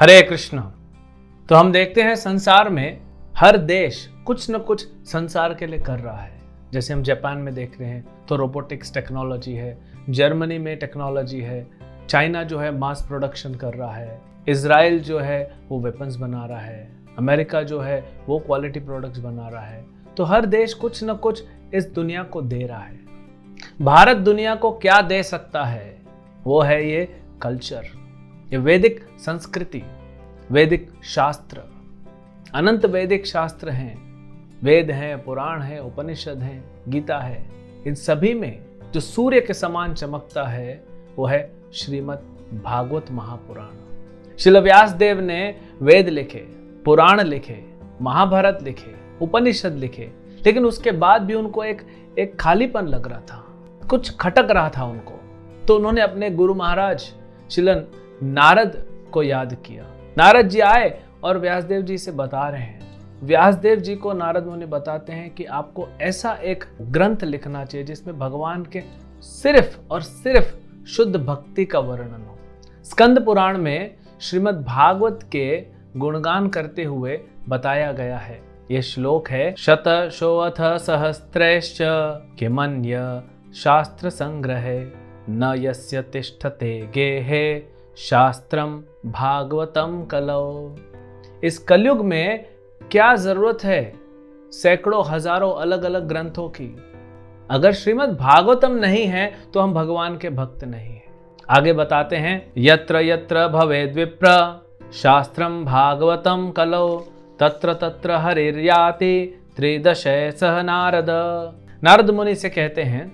हरे कृष्ण। तो हम देखते हैं संसार में हर देश कुछ न कुछ संसार के लिए कर रहा है। जैसे हम जापान में देख रहे हैं तो रोबोटिक्स टेक्नोलॉजी है, जर्मनी में टेक्नोलॉजी है, चाइना जो है मास प्रोडक्शन कर रहा है, इजराइल जो है वो वेपन्स बना रहा है, अमेरिका जो है वो क्वालिटी प्रोडक्ट्स बना रहा है। तो हर देश कुछ न कुछ इस दुनिया को दे रहा है। भारत दुनिया को क्या दे सकता है? वो है ये कल्चर, ये वैदिक संस्कृति, वैदिक शास्त्र, अनंत वैदिक शास्त्र हैं, वेद हैं, पुराण हैं, उपनिषद हैं, गीता है। इन सभी में जो सूर्य के समान चमकता है वो है श्रीमद् भागवत महापुराण। श्रील व्यास देव ने वेद लिखे, पुराण लिखे, महाभारत लिखे, उपनिषद लिखे, लेकिन उसके बाद भी उनको एक खालीपन लग रहा था, कुछ खटक रहा था उनको। तो उन्होंने अपने गुरु महाराज श्रील नारद को याद किया। नारद जी आए और व्यासदेव जी से बता रहे हैं। व्यासदेव जी को नारद मुनि बताते हैं कि आपको ऐसा एक ग्रंथ लिखना चाहिए जिसमें भगवान के सिर्फ और सिर्फ शुद्ध भक्ति का वर्णन हो। स्कंद पुराण में श्रीमद् भागवत के गुणगान करते हुए बताया गया है। ये श्लोक है शतशोऽथ सहस्त्रैश्च किमन्य शास्त्र संग्रहे न यस्य तिष्ठते गेहे शास्त्रम भागवतम कलौ। इस कलयुग में क्या जरूरत है सैकड़ों हजारों अलग अलग ग्रंथों की? अगर श्रीमद् भागवतम नहीं है तो हम भगवान के भक्त नहीं हैं। आगे बताते हैं यत्र यत्र भवेद् विप्र शास्त्रम भागवतम कलौ तत्र तत्र हरिर्याति त्रिदशे सह नारद। नारद मुनि से कहते हैं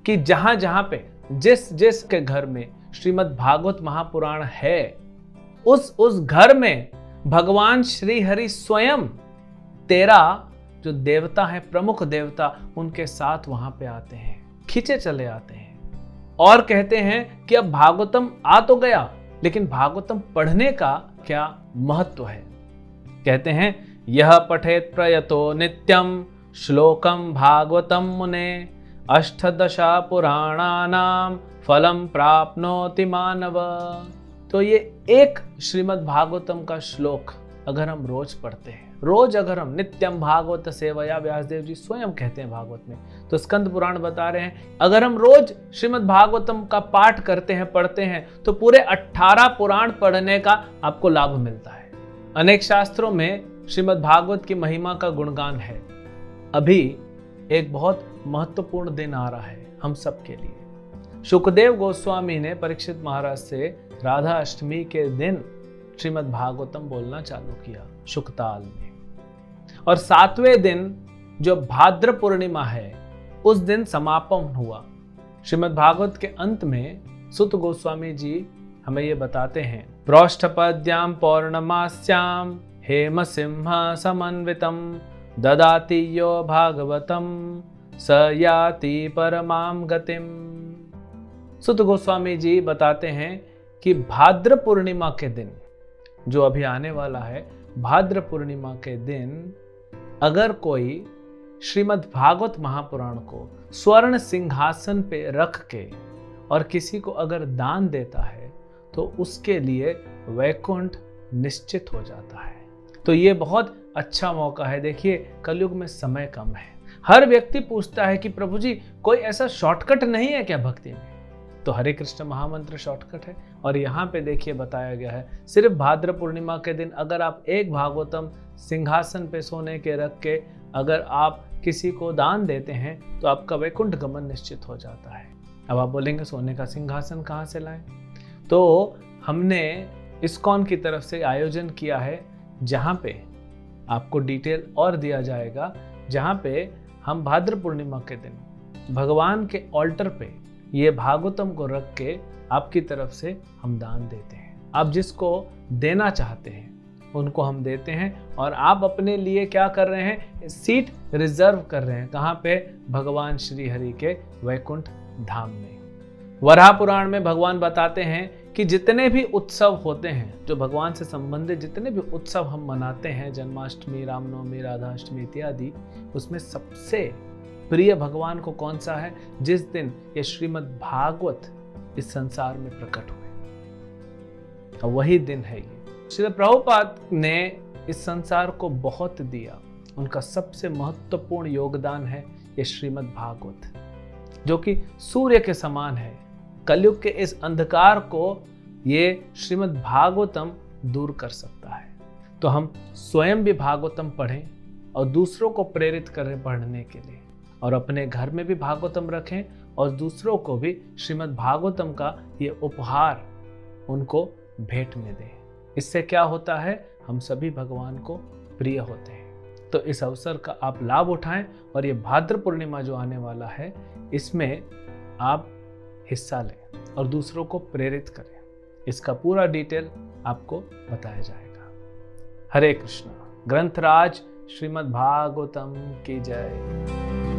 कि जहां जहां पे जिस के घर में श्रीमद् भागवत महापुराण है उस घर में भगवान श्री हरि स्वयं 13 जो देवता है, प्रमुख देवता, उनके साथ वहां पे आते हैं, खींचे चले आते हैं और कहते हैं कि अब भागवतम आ तो गया, लेकिन भागवतम पढ़ने का क्या महत्व है। कहते हैं यह पठेत प्रयतो नित्यम श्लोकम भागवतम मुने अष्टदशा पुराणानाम फलम प्राप्नोति मानव। तो ये एक श्रीमद् भागवतम का श्लोक अगर हम रोज पढ़ते हैं, रोज अगर हम नित्यम भागवत सेवया, व्यासदेव जी स्वयं कहते हैं भागवत में, तो स्कंद पुराण बता रहे हैं अगर हम रोज श्रीमद् भागवतम का पाठ करते हैं, पढ़ते हैं, तो पूरे 18 पुराण पढ़ने का आपको लाभ मिलता है। अनेक शास्त्रों में श्रीमद् भागवत की महिमा का गुणगान है। अभी एक बहुत महत्वपूर्ण दिन आ रहा है हम सब के लिए। शुकदेव गोस्वामी ने परीक्षित महाराज से राधा अष्टमी के दिन श्रीमद् भागवतम बोलना चालू किया शुकताल में, और 7वें दिन जो भाद्र पूर्णिमा है उस दिन समापन हुआ। श्रीमद् भागवत के अंत में सुत गोस्वामी जी हमें ये बताते हैं प्रोष्ठपद्याम पौर्णमास्याम हेम सिंह समन्वितम ददाति यो भागवतम स याति परमाम गतिम। सुत गोस्वामी जी बताते हैं कि भाद्र पूर्णिमा के दिन, जो अभी आने वाला है, भाद्र पूर्णिमा के दिन अगर कोई श्रीमद् भागवत महापुराण को स्वर्ण सिंहासन पे रख के और किसी को अगर दान देता है तो उसके लिए वैकुंठ निश्चित हो जाता है। तो ये बहुत अच्छा मौका है। देखिए कलयुग में समय कम है, हर व्यक्ति पूछता है कि प्रभु जी कोई ऐसा शॉर्टकट नहीं है क्या भक्ति में? तो हरे कृष्ण महामंत्र शॉर्टकट है। और यहाँ पे देखिए बताया गया है सिर्फ भाद्र पूर्णिमा के दिन अगर आप एक भागवतम सिंहासन पे सोने के रख के अगर आप किसी को दान देते हैं तो आपका वैकुंठ गमन निश्चित हो जाता है। अब आप बोलेंगे सोने का सिंहासन कहाँ से लाएं? तो हमने इस्कॉन की तरफ से आयोजन किया है जहाँ पे आपको डिटेल और दिया जाएगा, जहाँ पे हम भाद्र पूर्णिमा के दिन भगवान के ऑल्टर पे ये भागवतम को रख के आपकी तरफ से हम दान देते हैं। आप जिसको देना चाहते हैं उनको हम देते हैं, और आप अपने लिए क्या कर रहे हैं, सीट रिजर्व कर रहे हैं। कहाँ पे? भगवान श्री हरि के वैकुंठ धाम में। वराह पुराण में भगवान बताते हैं कि जितने भी उत्सव होते हैं, जो भगवान से संबंधित जितने भी उत्सव हम मनाते हैं, जन्माष्टमी, रामनवमी, राधाष्टमी इत्यादि, उसमें सबसे प्रिय भगवान को कौन सा है? जिस दिन ये श्रीमद् भागवत इस संसार में प्रकट हुए, और वही दिन है ये श्रील प्रभुपाद ने इस संसार को बहुत दिया। उनका सबसे महत्वपूर्ण योगदान है ये श्रीमद् भागवत, जो कि सूर्य के समान है। कलयुग के इस अंधकार को ये श्रीमद् भागवतम दूर कर सकता है। तो हम स्वयं भी भागवतम पढ़ें और दूसरों को प्रेरित करें पढ़ने के लिए, और अपने घर में भी भागवतम रखें और दूसरों को भी श्रीमद् भागवतम का ये उपहार उनको भेंट में दें। इससे क्या होता है, हम सभी भगवान को प्रिय होते हैं। तो इस अवसर का आप लाभ उठाएं और ये भाद्र पूर्णिमा जो आने वाला है, इसमें आप हिस्सा लें और दूसरों को प्रेरित करें। इसका पूरा डिटेल आपको बताया जाएगा। हरे कृष्णा। ग्रंथराज श्रीमद् भागवतम की जय।